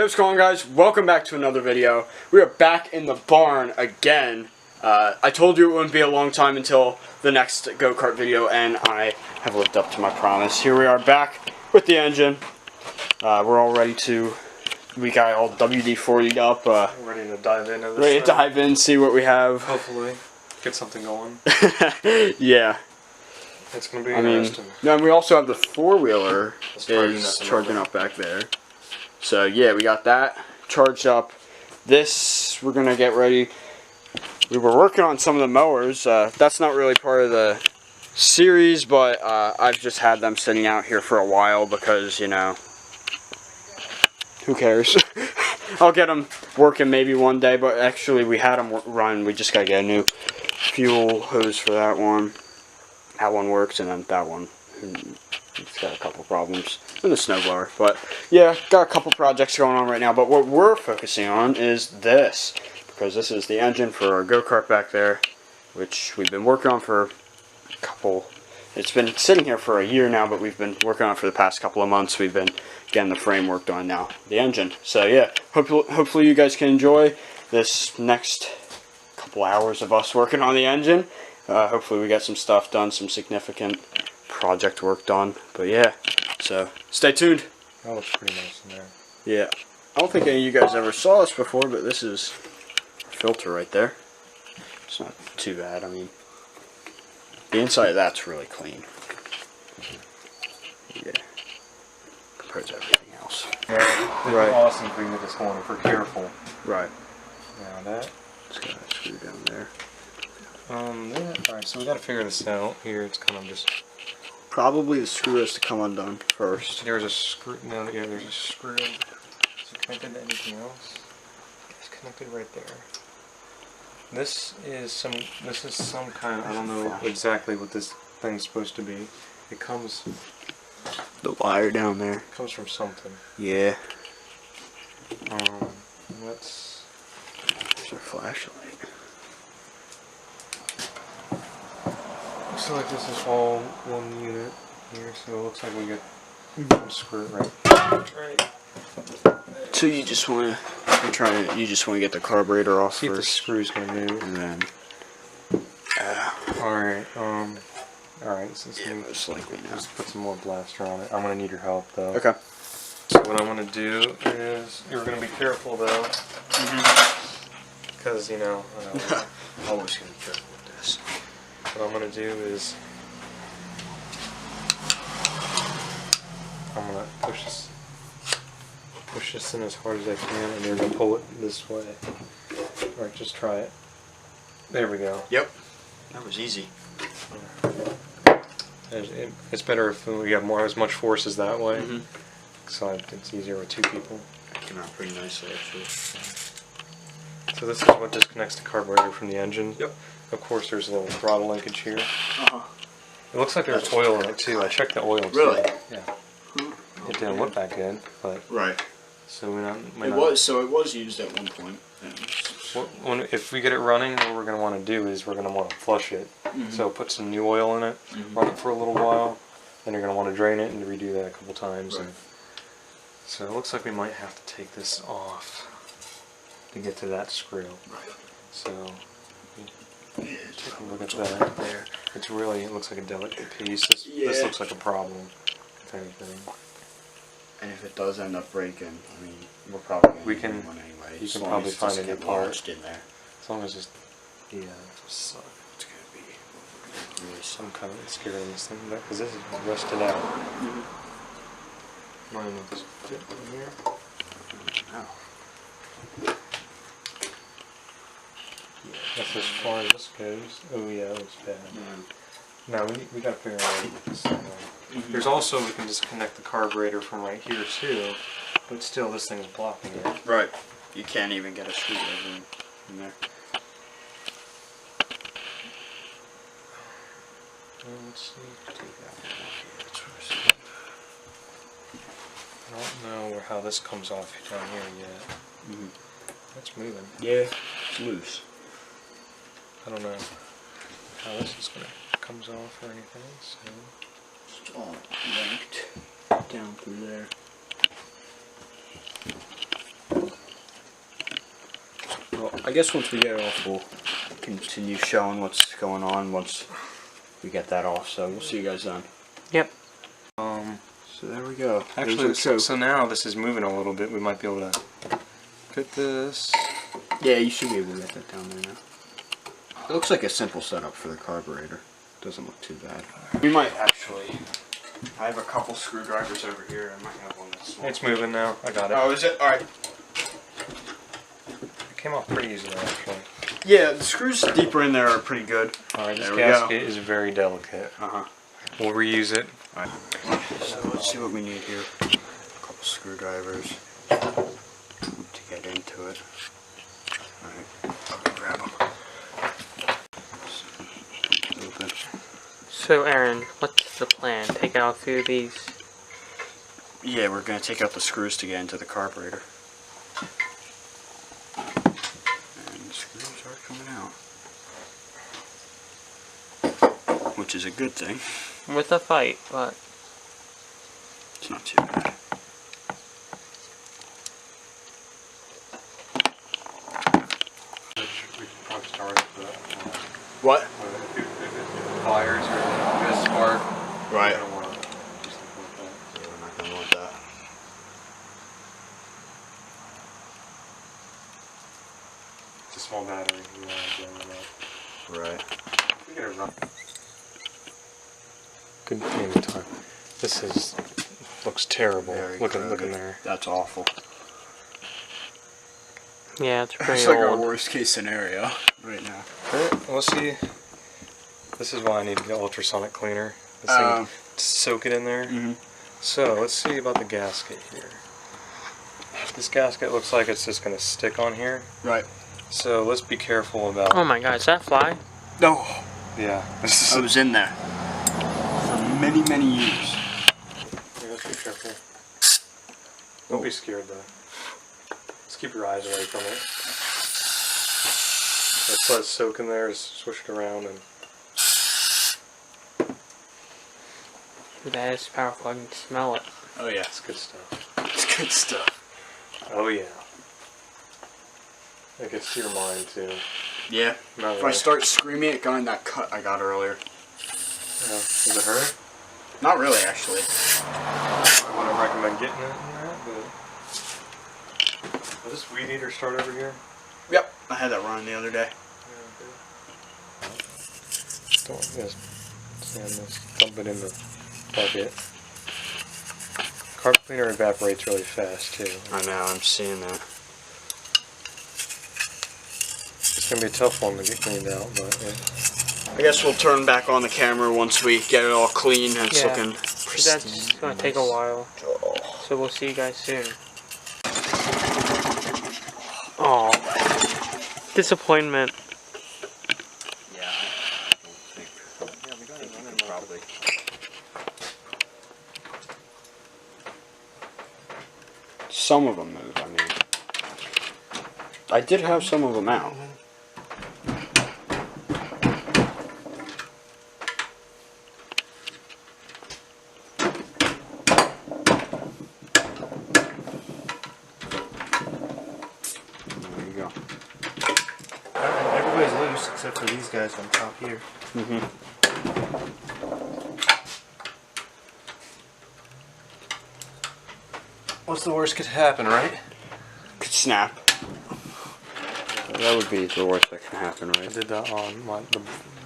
Hey, what's going on, guys? Welcome back to another video. We are back in the barn again. I told you it wouldn't be a long time until the next go-kart video, and I have lived up to my promise. Here we are back with the engine. We're all ready to, we got all WD-40'd up. Ready to dive into this. Ready to dive in, see what we have. Hopefully get something going. Yeah. It's going to be interesting. And we also have the four-wheeler is charging up back there. So yeah, we got that charged up. This, we're going to get ready. We were working on some of the mowers. That's not really part of the series, but I've just had them sitting out here for a while because, you know, who cares? I'll get them working maybe one day, but actually we had them run. We just got to get a new fuel hose for that one. That one works, and then that one, it's got a couple problems. And the snowblower. But yeah, got a couple projects going on right now. But what we're focusing on is this, because this is the engine for our go-kart back there, which we've been working on for a couple. It's been sitting here for a year now, but we've been working on it for the past couple of months. We've been getting the frame worked on now, the engine. So yeah, hopefully you guys can enjoy this next couple hours of us working on the engine. Hopefully we get some stuff done, some significant project work done. But yeah, so stay tuned. That looks pretty nice in there. Yeah, I don't think any of you guys ever saw this before, but this is a filter right there. It's not too bad. I mean, the inside of that's really clean. Yeah, compared to everything else. Yeah, it'd be awesome if we can get this going if we're careful. Right. Now that. Just got a screw down there. Yeah, alright, so we gotta figure this out. Here, it's kind of just... Probably the screw has to come undone first. There's a screw, no, yeah, there's a screw. Is it connected to anything else? It's connected right there. This is some kind of, I don't know exactly what this thing's supposed to be. It comes... The wire down there. It comes from something. Yeah. Let's... There's our flashlight. Looks like this is all one unit here, so it looks like we get one screw right. So you just want to get the carburetor off See if the first. screw's gonna move. And then alright, since yeah, we most likely now. just put some more blaster on it. I'm gonna need your help though. Okay. So what I'm gonna do is, you're gonna be careful though, because you know, Always gonna be careful with this. what I'm gonna do is I'm gonna push this in as hard as I can, and you're gonna pull it this way. Alright, just try it. There we go. Yep. That was easy. It's better if we have as much force as that way. So it's easier with two people. It came out pretty nicely, actually. So this is what disconnects the carburetor from the engine. Yep. Of course, there's a little throttle linkage here. Uh-huh. It looks like there's oil in it too. I checked the oil. Really? Yeah. It didn't look that good, but right. So It was used at one point. Yeah. If we get it running, what we're going to want to do is we're going to want to flush it. So put some new oil in it, run it for a little while, then you're going to want to drain it and redo that a couple times. Right. So it looks like we might have to take this off to get to that screw. Right. So Yeah, take a look at that there. It looks like a delicate piece. This looks like a problem, if anything. And if it does end up breaking, I mean, we're probably going to need one anyway. You can probably find a new part in there. As long as it's It's going to be really some kind of scared of this thing, because this is rusted out. Mine with this fit in here. Oh. That's as far as this goes. Oh yeah, that looks bad. Now we gotta figure out how to get this thing on. There's also, we can disconnect the carburetor from right here too, but still this thing's blocking it. Right. You can't even get a screwdriver in there. Let's see. I don't know how this comes off down here yet. It's moving. Yeah, it's loose. I don't know how this is comes off or anything, so It's all linked down through there. Well, I guess once we get it off, we'll continue showing what's going on once we get that off. So we'll see you guys then. Yep. So there we go. Actually, so now this is moving a little bit. We might be able to fit this. Yeah, you should be able to get that down there now. It looks like a simple setup for the carburetor. Doesn't look too bad. We might actually. I have a couple screwdrivers over here. I might have one that's small. It's moving now. I got it. Oh, is it? Alright. It came off pretty easily, actually. Yeah, the screws deeper in there are pretty good. Alright, this gasket is very delicate. We'll reuse it. Alright. So let's see what we need here. A couple screwdrivers to get into it. Alright, I'll grab them. Open. So Aaron, what's the plan? Take out a few of these? Yeah, we're going to take out the screws to get into the carburetor. And the screws are coming out. Which is a good thing. With a fight, but... It's not too bad. We can probably start it, but What? if it fires or a spark, Right. I don't want to do something like that. Yeah, we're not going to want that. It's a small battery. You want to deal with that. Right. We get it run. Good thing of time. This is looks terrible. Look in there. That's awful. Yeah, it's pretty It's like our old. worst case scenario right now. We'll see. This is why I need to get ultrasonic cleaner. This thing, to soak it in there. So let's see about the gasket here. This gasket looks like it's just going to stick on here. Right. So let's be careful about. Oh my god, is that fly? No. Yeah. This I is. was in there for many, many years. Yeah, let's be careful. Don't be scared though. Just keep your eyes away from it. Let's let it soak in there. Just swish it around and. That is powerful, I can smell it. Oh yeah. It's good stuff. It's good stuff. Oh yeah. It gets to your mind too. Yeah. Not If I start screaming at going that cut I got earlier. Yeah. Does it hurt? Not really, actually. I wouldn't recommend getting it in that, but. Does this weed eater start over here? Yep. I had that running the other day. Don't just sand this, dump it in the bucket. Carpet cleaner evaporates really fast too. I know, I'm seeing that. It's gonna be a tough one to get cleaned out, but yeah. I guess we'll turn back on the camera once we get it all clean and it's Yeah. looking pristine. That's gonna take a while. So we'll see you guys soon. Oh, disappointment. Yeah, I don't think. Yeah, we got it probably. Some of them move, I mean. I did have some of them out. There you go. Everybody's loose except for these guys on top here. What's the worst could happen, right? Could snap. That would be the worst that can happen, I right? did that on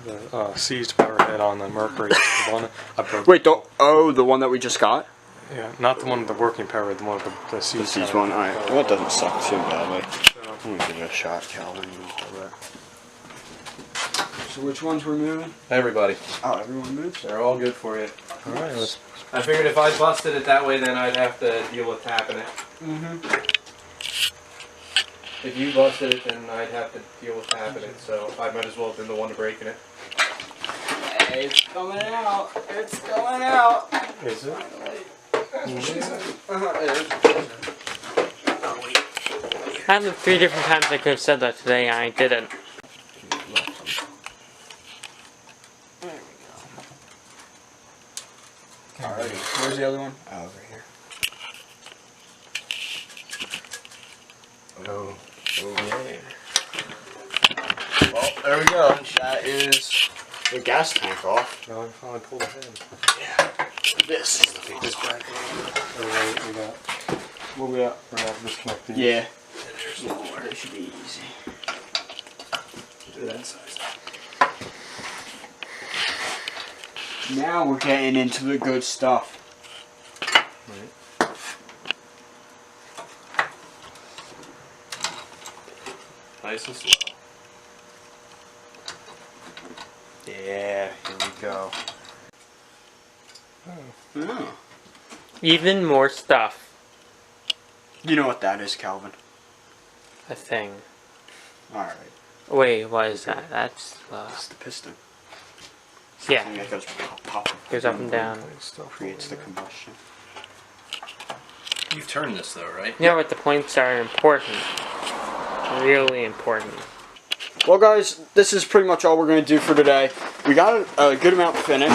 the seized power head on the Mercury. The one I broke. Wait, the one that we just got? Yeah, not the one with the working power head, the one with the seized. This is one. Alright, well, it doesn't suck too badly. So, I'm gonna give it a shot, Calvin. So which ones we're moving? Everybody. Oh, everyone moves? They're all good for you. alright, let's. I figured if I busted it that way, then I'd have to deal with tapping it. If you busted it, then I'd have to deal with tapping it, so I might as well have been the one to breaking it. Hey, it's coming out. It's coming out. Is it? I have 3 different times I could have said that today and I didn't. Alrighty, where's the other one? Oh, over here. Oh. Oh yeah. Oh, there we go. That is the gas tank off. Now I finally pulled it in. Yeah. This is the biggest bracket. What we got? We're gonna disconnect these. Yeah. There's no more. It should be easy. Do that size. Now we're getting into the good stuff. Right. Nice and slow. Yeah, here we go. Oh. Even more stuff. You know what that is, Calvin? A thing. Alright. Wait, what is that? That's It's the piston. yeah. Something that goes pop. Goes up and down. Creates the combustion. You've turned this though, right? You know what? The points are important. Really important. Well, guys, this is pretty much all we're going to do for today. We got a good amount finished.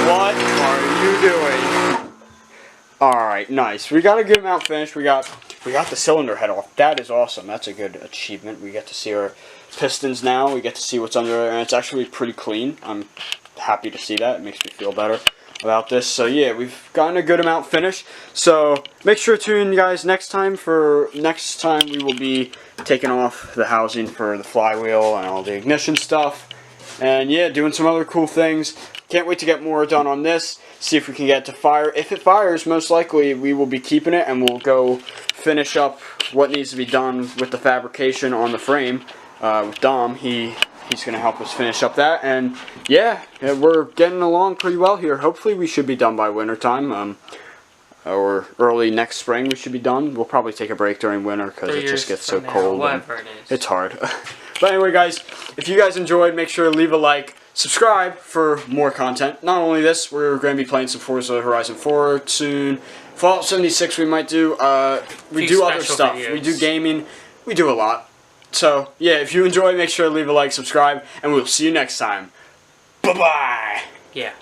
What are you doing? Alright, nice. We got a good amount finished. We got the cylinder head off. That is awesome. That's a good achievement. We get to see our pistons now. We get to see what's under there, and it's actually pretty clean. I'm happy to see that. It makes me feel better about this. So yeah, we've gotten a good amount finished. So make sure to tune in, guys, next time. We will be taking off the housing for the flywheel and all the ignition stuff. And yeah, doing some other cool things. Can't wait to get more done on this. See if we can get it to fire. If it fires, most likely we will be keeping it, and we'll go finish up what needs to be done with the fabrication on the frame with Dom. He's going to help us finish up that. And yeah, we're getting along pretty well here. Hopefully we should be done by winter time. Or early next spring we should be done. We'll probably take a break during winter because it just gets so cold. Whatever it is. It's hard. But anyway, guys, if you guys enjoyed, make sure to leave a like. Subscribe for more content. Not only this, we're going to be playing some Forza Horizon 4 soon. Fallout 76 we might do. We do other stuff. Videos. We do gaming. We do a lot. So, yeah, if you enjoy, make sure to leave a like, subscribe, and we'll see you next time. Bye-bye! Yeah.